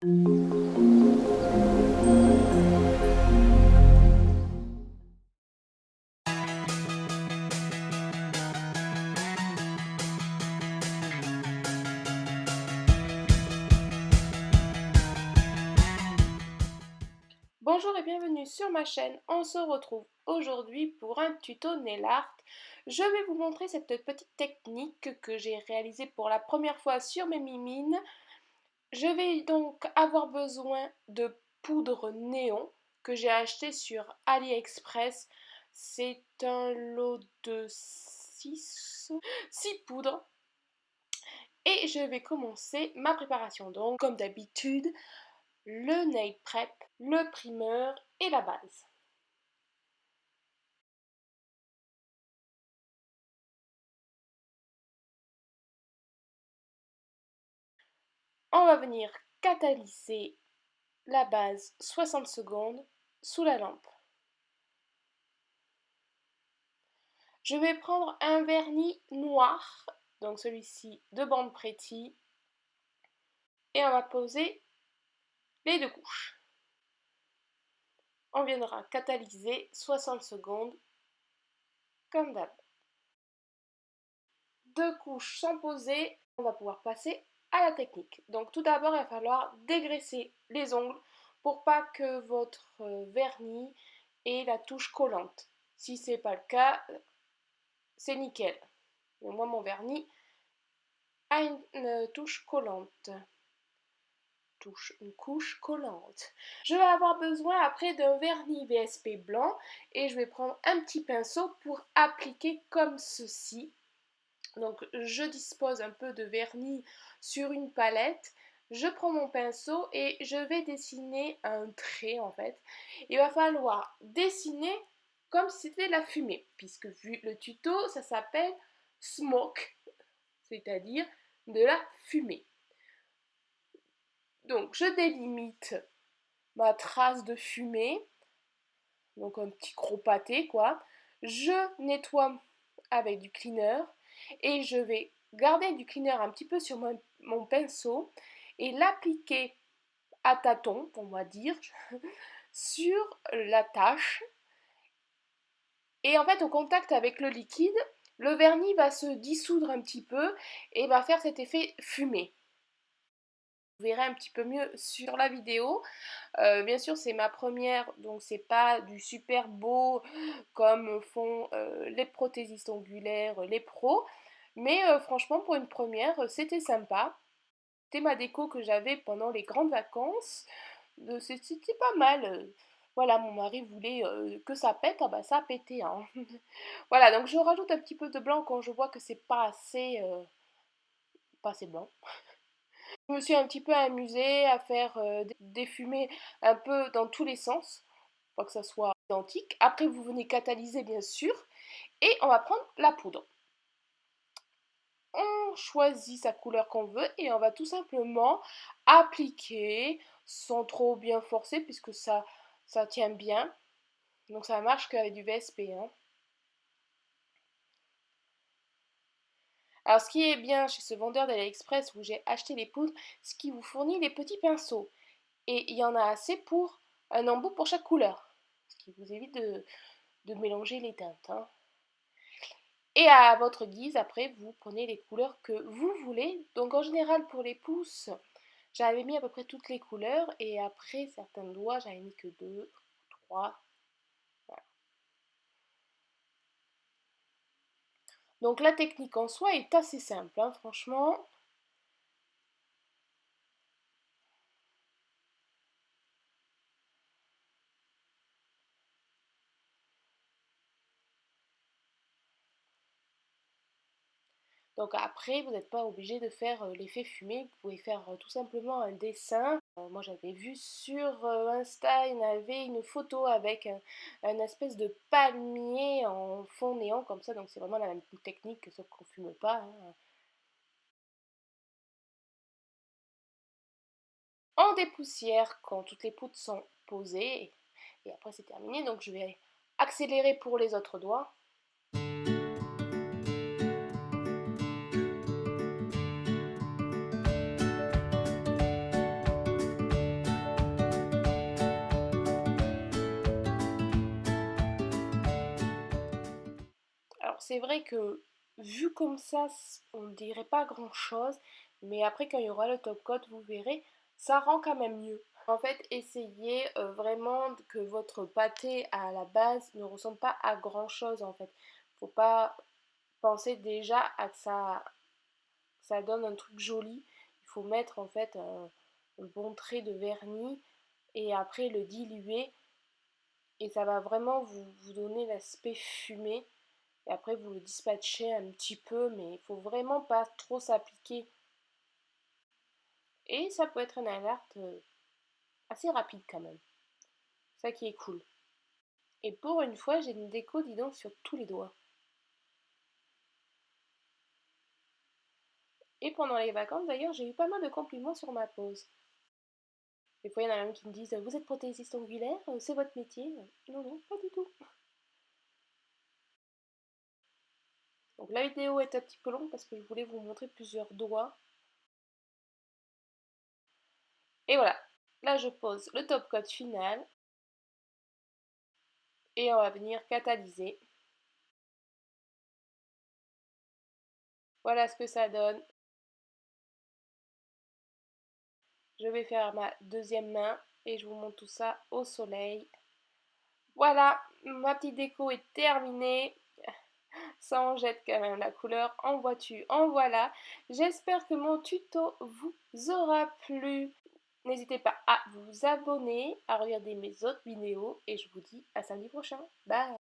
Bonjour et bienvenue sur ma chaîne, on se retrouve aujourd'hui pour un tuto nail art. Je vais vous montrer cette petite technique que j'ai réalisée pour la première fois sur mes mimines. Je vais donc avoir besoin de poudre néon que j'ai acheté sur AliExpress. C'est un lot de 6 poudres. Et je vais commencer ma préparation. Donc comme d'habitude, le nail prep, le primeur et la base. On va venir catalyser la base 60 secondes sous la lampe. Je vais prendre un vernis noir, donc celui-ci de Bande Pretty, et on va poser les deux couches. On viendra catalyser 60 secondes comme d'hab. Deux couches sont posées, on va pouvoir passer à la technique. Donc tout d'abord, il va falloir dégraisser les ongles pour pas que votre vernis ait la touche collante. Si ce n'est pas le cas, c'est nickel. Moi, mon vernis a une touche collante. Une couche collante. Je vais avoir besoin après d'un vernis VSP blanc et je vais prendre un petit pinceau pour appliquer comme ceci. Donc je dispose un peu de vernis sur une palette. Je prends mon pinceau et je vais dessiner un trait en fait. Il va falloir dessiner comme si c'était de la fumée, puisque vu le tuto, ça s'appelle smoke, c'est-à-dire de la fumée. Donc je délimite ma trace de fumée, donc un petit gros pâté quoi. Je nettoie avec du cleaner et je vais garder du cleaner un petit peu sur mon pinceau et l'appliquer à tâtons, on va dire, sur la tache. Et en fait, au contact avec le liquide, le vernis va se dissoudre un petit peu et va faire cet effet fumé. Vous verrez un petit peu mieux sur la vidéo. Bien sûr, c'est ma première, donc c'est pas du super beau comme font les prothésistes ongulaires, les pros. Mais franchement, pour une première, c'était sympa. C'était ma déco que j'avais pendant les grandes vacances. C'était pas mal. Voilà, mon mari voulait que ça pète, ah bah ça a pété. Hein. Voilà, donc je rajoute un petit peu de blanc quand je vois que c'est pas assez blanc. Je me suis un petit peu amusée à faire des fumées un peu dans tous les sens, pour que ça soit identique. Après, vous venez catalyser bien sûr, et on va prendre la poudre. On choisit sa couleur qu'on veut et on va tout simplement appliquer sans trop bien forcer puisque ça tient bien. Donc ça marche qu'avec du VSP. Hein. Alors ce qui est bien chez ce vendeur d'AliExpress où j'ai acheté les poudres, c'est qu'il vous fournit les petits pinceaux. Et il y en a assez pour un embout pour chaque couleur. Ce qui vous évite de mélanger les teintes. Hein. Et à votre guise, après, vous prenez les couleurs que vous voulez. Donc en général, pour les pouces, j'avais mis à peu près toutes les couleurs. Et après, certains doigts, j'avais mis que 2, 3. Voilà. Donc la technique en soi est assez simple, hein, franchement. Donc après, vous n'êtes pas obligé de faire l'effet fumé, vous pouvez faire tout simplement un dessin. Moi j'avais vu sur Insta, il y avait une photo avec un espèce de palmier en fond néant comme ça, donc c'est vraiment la même technique, sauf qu'on fume pas. Hein. On dépoussière quand toutes les poudres sont posées, et après c'est terminé, donc je vais accélérer pour les autres doigts. c'est vrai que vu comme ça, on ne dirait pas grand-chose, mais après quand il y aura le top coat, vous verrez, ça rend quand même mieux. En fait, essayez vraiment que votre pâté à la base ne ressemble pas à grand-chose en fait. Faut pas penser déjà à que ça donne un truc joli. Il faut mettre en fait un bon trait de vernis et après le diluer et ça va vraiment vous donner l'aspect fumé. Et après vous le dispatchez un petit peu mais il faut vraiment pas trop s'appliquer. Et ça peut être une alerte assez rapide quand même. Ça qui est cool. Et pour une fois, j'ai une déco, dis donc, sur tous les doigts. Et pendant les vacances, d'ailleurs, j'ai eu pas mal de compliments sur ma pose. Des fois, il y en a même qui me disent vous êtes prothésiste angulaire, c'est votre métier. Non, non, pas du tout. Donc la vidéo est un petit peu longue parce que je voulais vous montrer plusieurs doigts. Et voilà, là je pose le top coat final. Et on va venir catalyser. Voilà ce que ça donne. Je vais faire ma deuxième main et je vous montre tout ça au soleil. Voilà, ma petite déco est terminée. Ça en jette quand même la couleur, en vois-tu, en voilà. J'espère que mon tuto vous aura plu. N'hésitez pas à vous abonner, à regarder mes autres vidéos et je vous dis à samedi prochain. Bye!